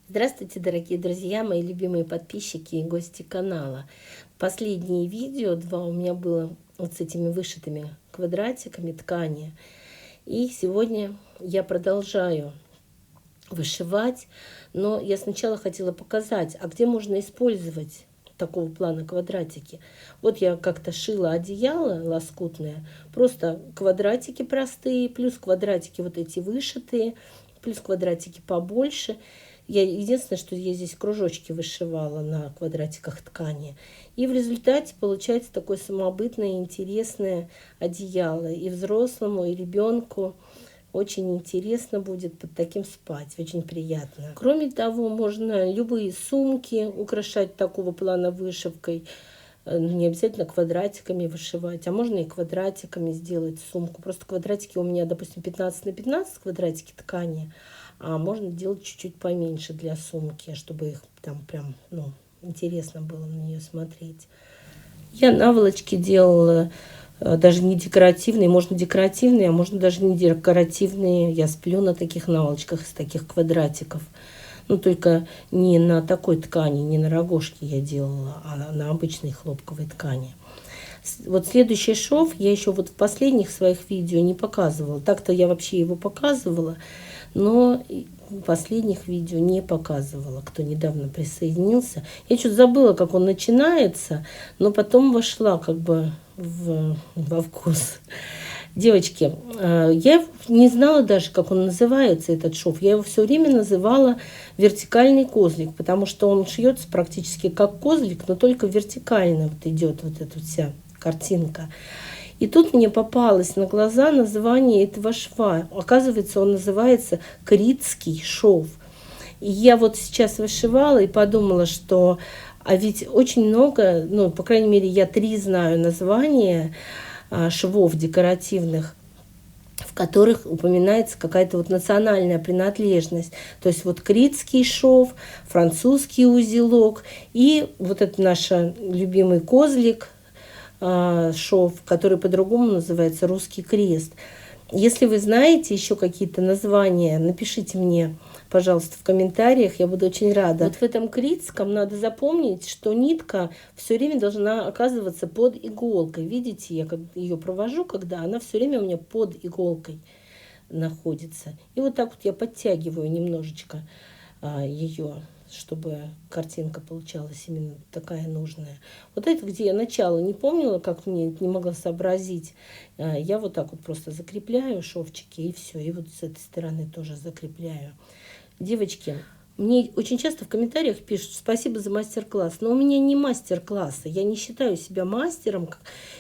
Здравствуйте, дорогие друзья, мои любимые подписчики и гости канала. Последние видео, два у меня было вот с этими вышитыми квадратиками ткани. И сегодня я продолжаю вышивать, но я сначала хотела показать, а где можно использовать такого плана квадратики. Вот я как-то шила одеяло лоскутное, просто квадратики простые, плюс квадратики вот эти вышитые, плюс квадратики побольше. Единственное, что я здесь кружочки вышивала на квадратиках ткани. И в результате получается такое самобытное, интересное одеяло. И взрослому, и ребенку очень интересно будет под таким спать, очень приятно. Кроме того, можно любые сумки украшать такого плана вышивкой. Не обязательно квадратиками вышивать, а можно и квадратиками сделать сумку. Просто квадратики у меня, допустим, 15 на 15 квадратики ткани, а можно делать чуть-чуть поменьше для сумки, чтобы их там прям, интересно было на нее смотреть. Я наволочки делала даже не декоративные, можно декоративные, а можно даже не декоративные. Я сплю на таких наволочках из таких квадратиков. Только не на такой ткани, не на рогожке я делала, а на обычной хлопковой ткани. Вот следующий шов я еще вот в последних своих видео не показывала. Так-то я вообще его показывала, но в последних видео не показывала, кто недавно присоединился. Я что-то забыла, как он начинается, но потом вошла как бы во вкус. Девочки, я не знала даже, как он называется, этот шов. Я его все время называла вертикальный козлик, потому что он шьется практически как козлик, но только вертикально вот идет вот эта вся картинка. И тут мне попалось на глаза название этого шва. Оказывается, он называется критский шов. И я вот сейчас вышивала и подумала, что а ведь очень много, по крайней мере, я 3 знаю названия швов декоративных, в которых упоминается какая-то вот национальная принадлежность. То есть вот критский шов, французский узелок и вот этот наш любимый козлик, шов, который по-другому называется русский крест. Если вы знаете еще какие-то названия, напишите мне, пожалуйста, в комментариях, я буду очень рада. Вот в этом критском надо запомнить, что нитка все время должна оказываться под иголкой. Видите, я как ее провожу, когда она все время у меня под иголкой находится. И вот так вот я подтягиваю немножечко ее, чтобы картинка получалась именно такая нужная. Вот это, где я начало не помнила, как мне не могла сообразить, я вот так вот просто закрепляю шовчики и все. И вот с этой стороны тоже закрепляю. Девочки, мне очень часто в комментариях пишут: спасибо за мастер-класс. Но у меня не мастер-классы. Я не считаю себя мастером,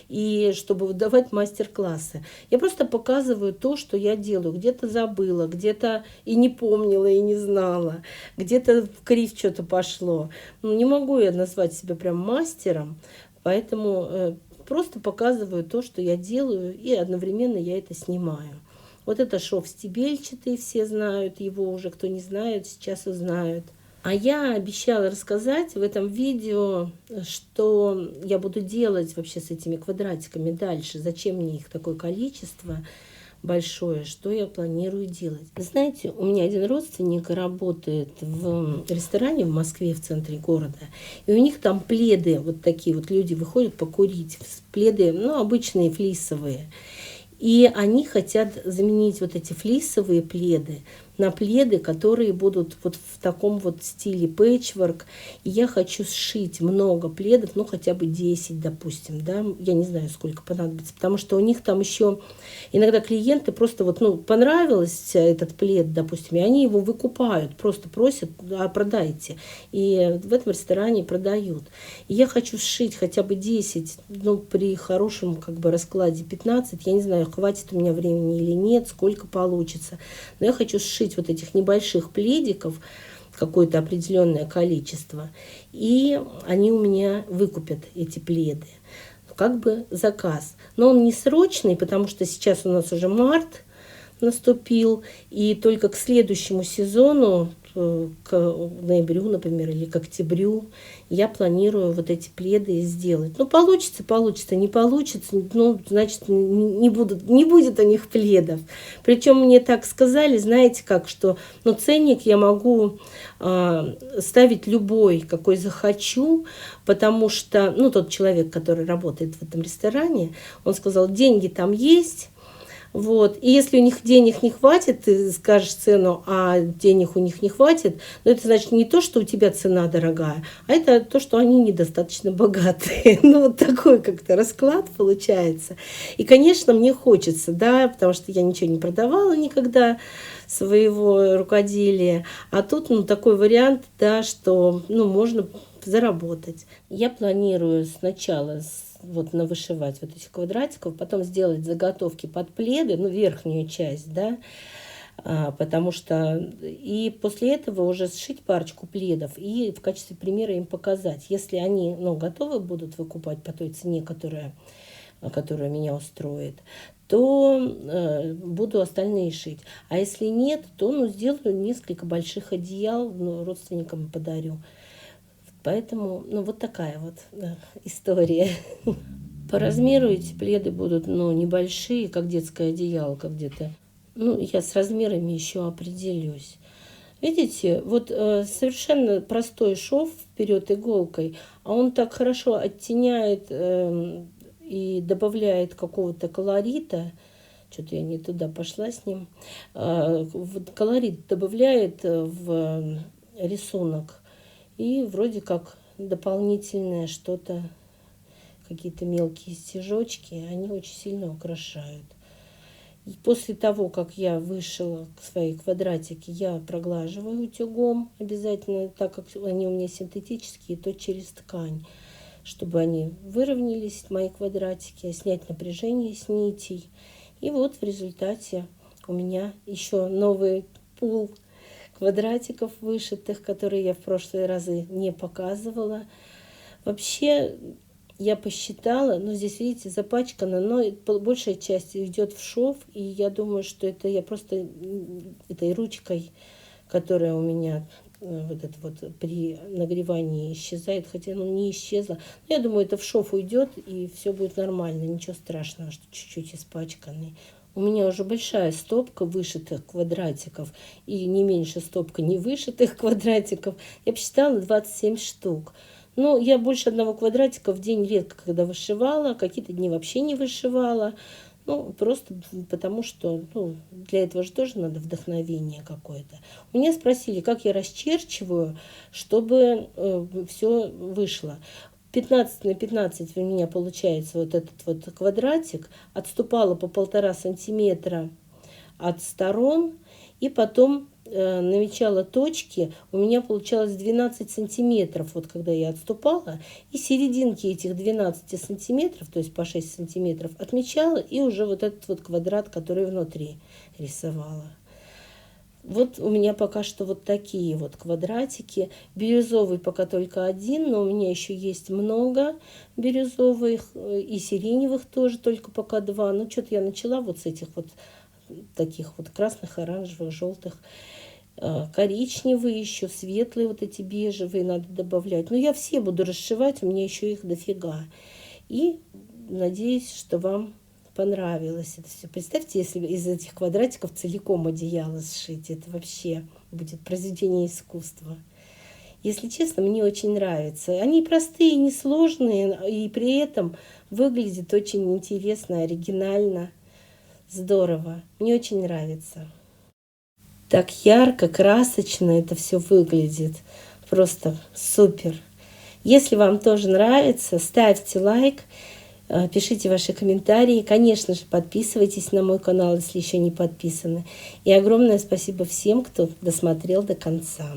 и чтобы выдавать мастер-классы. Я просто показываю то, что я делаю. Где-то забыла, где-то и не помнила, и не знала. Где-то в кривь что-то пошло. Не могу я назвать себя прям мастером. Поэтому просто показываю то, что я делаю, и одновременно я это снимаю. Вот это шов стебельчатый, все знают его уже, кто не знает, сейчас узнают. А я обещала рассказать в этом видео, что я буду делать вообще с этими квадратиками дальше, зачем мне их такое количество большое, что я планирую делать. Знаете, у меня один родственник работает в ресторане в Москве, в центре города, и у них там пледы, вот такие вот люди выходят покурить, пледы, обычные флисовые. И они хотят заменить вот эти флисовые пледы на пледы, которые будут вот в таком вот стиле пэтчворк. И я хочу сшить много пледов, хотя бы 10, допустим, да. Я не знаю, сколько понадобится, потому что у них там еще иногда клиенты просто понравился этот плед, допустим, и они его выкупают, просто просят: продайте. И в этом ресторане продают. И я хочу сшить хотя бы 10, при хорошем раскладе 15. Я не знаю, хватит у меня времени или нет, сколько получится. Но я хочу сшить вот этих небольших пледиков, какое-то определенное количество, и они у меня выкупят эти пледы. Заказ. Но он не срочный, потому что сейчас у нас уже март наступил, и только к следующему сезону к ноябрю, например, или к октябрю я планирую вот эти пледы сделать. Ну, получится, не получится, ну, значит, не будет у них пледов. Причем мне так сказали, знаете как, что, ну, ценник я могу ставить любой, какой захочу, потому что, ну, тот человек, который работает в этом ресторане, он сказал, деньги там есть. Вот. И если у них денег не хватит, ты скажешь цену, а денег у них не хватит, но это значит не то, что у тебя цена дорогая, а это то, что они недостаточно богатые. Ну, вот такой как-то расклад получается. И, конечно, мне хочется, да, потому что я ничего не продавала никогда своего рукоделия. А тут, ну, такой вариант, да, что, ну, можно заработать. Я планирую сначала вот навышивать вот этих квадратиков, потом сделать заготовки под пледы, ну, верхнюю часть, да, потому что и после этого уже сшить парочку пледов и в качестве примера им показать. Если они, ну, готовы будут выкупать по той цене, которая меня устроит, то буду остальные шить. А если нет, то, ну, сделаю несколько больших одеял, ну, родственникам подарю. Поэтому, ну, вот такая вот история. По размеру эти пледы будут, ну, небольшие, как детское одеялко где-то. Ну, я с размерами еще определюсь. Видите, вот совершенно простой шов вперед иголкой, а он так хорошо оттеняет и добавляет какого-то колорита. Что-то я не туда пошла с ним. Вот колорит добавляет в рисунок. И вроде как дополнительное что-то, какие-то мелкие стежочки, они очень сильно украшают. И после того, как я вышила свои квадратики, я проглаживаю утюгом обязательно, так как они у меня синтетические, то через ткань, чтобы они выровнялись, мои квадратики, снять напряжение с нитей. И вот в результате у меня еще новый пул квадратиков вышитых, которые я в прошлые разы не показывала. Вообще, я посчитала, но здесь, видите, запачкано, но большая часть идет в шов, и я думаю, что это я просто этой ручкой, которая у меня вот это вот при нагревании исчезает, хотя ну не исчезла. Но я думаю, это в шов уйдет, и все будет нормально, ничего страшного, что чуть-чуть испачканный. У меня уже большая стопка вышитых квадратиков и не меньше стопка невышитых квадратиков. Я посчитала 27 штук. Но я больше одного квадратика в день редко когда вышивала, какие-то дни вообще не вышивала. Ну, просто потому что, ну, для этого же тоже надо вдохновение какое-то. У меня спросили, как я расчерчиваю, чтобы все вышло. 15 на 15 у меня получается вот этот вот квадратик. Отступала по 1,5 сантиметра от сторон. И потом намечала точки. У меня получалось 12 сантиметров, вот когда я отступала. И серединки этих 12 сантиметров, то есть по 6 сантиметров, отмечала. И уже вот этот вот квадрат, который внутри рисовала. Вот у меня пока что вот такие вот квадратики. Бирюзовый пока только один, но у меня еще есть много бирюзовых и сиреневых тоже, только пока 2. Ну, что-то я начала вот с этих вот таких вот красных, оранжевых, желтых. Коричневые еще, светлые вот эти бежевые надо добавлять. Но я все буду расшивать, у меня еще их дофига. И надеюсь, что вам понравилось это все. Представьте, если из этих квадратиков целиком одеяло сшить. Это вообще будет произведение искусства. Если честно, мне очень нравится. Они простые, несложные, и при этом выглядят очень интересно, оригинально, здорово. Мне очень нравится. Так ярко, красочно это все выглядит. Просто супер. Если вам тоже нравится, ставьте лайк. Пишите ваши комментарии. Конечно же, подписывайтесь на мой канал, если еще не подписаны. И огромное спасибо всем, кто досмотрел до конца.